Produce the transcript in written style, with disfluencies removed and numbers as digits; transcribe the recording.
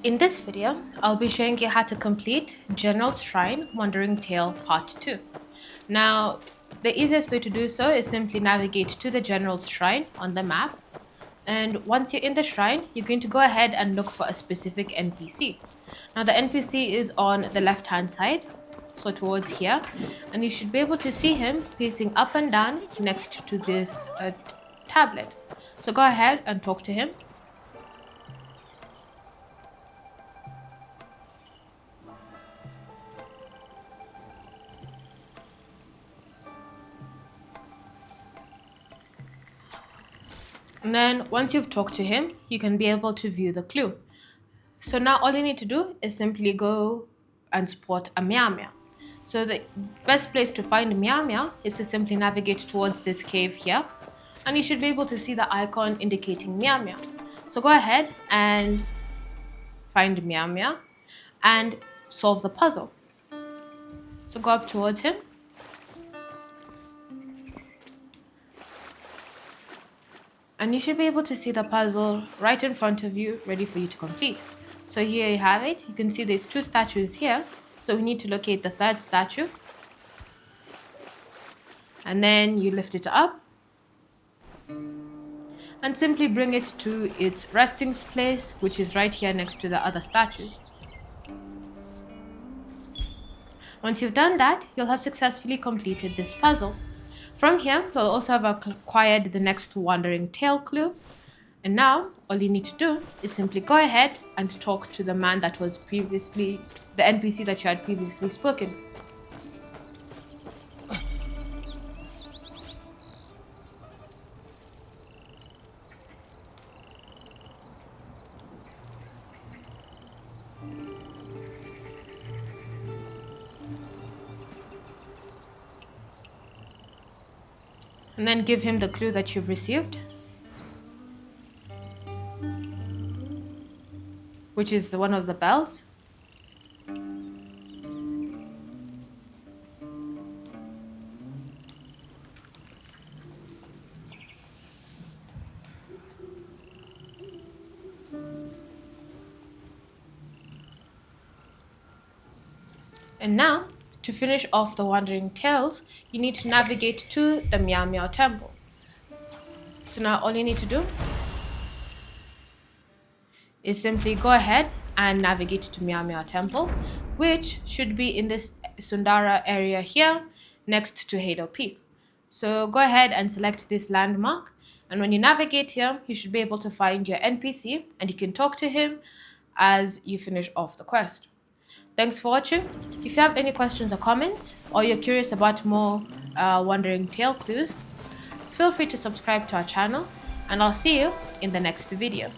In this video, I'll be showing you how to complete General Shrine Wandering Tale Part 2. Now, the easiest way to do so is simply navigate to the General Shrine on the map. And once you're in the shrine, you're going to go ahead and look for a specific NPC. Now, the NPC is on the left hand side, so towards here, and you should be able to see him pacing up and down next to this tablet. So go ahead and talk to him. And then once you've talked to him, you can be able to view the clue. So now all you need to do is simply go and spot a meow meow. So the best place to find meow meow is to simply navigate towards this cave here, and you should be able to see the icon indicating meow meow. So go ahead and find meow meow and solve the puzzle. So go up towards him. And you should be able to see the puzzle right in front of you, ready for you to complete. So here you have it. You can see there's two statues here. So we need to locate the third statue. And then you lift it up. And simply bring it to its resting place, which is right here next to the other statues. Once you've done that, you'll have successfully completed this puzzle. From here, you'll also have acquired the next Wandering Tale clue. And now, all you need to do is simply go ahead and talk to the man that was previously, the NPC that you had previously spoken. And then give him the clue that you've received, which is one of the bells. And now, to finish off the Wandering Tales, you need to navigate to the Meow Meow Temple. So now all you need to do is simply go ahead and navigate to Meow Meow Temple, which should be in this Sundara area here, next to Halo Peak. So go ahead and select this landmark, and when you navigate here, you should be able to find your NPC, and you can talk to him as you finish off the quest. Thanks for watching. If you have any questions or comments, or you're curious about more Wandering Tale clues, feel free to subscribe to our channel, and I'll see you in the next video.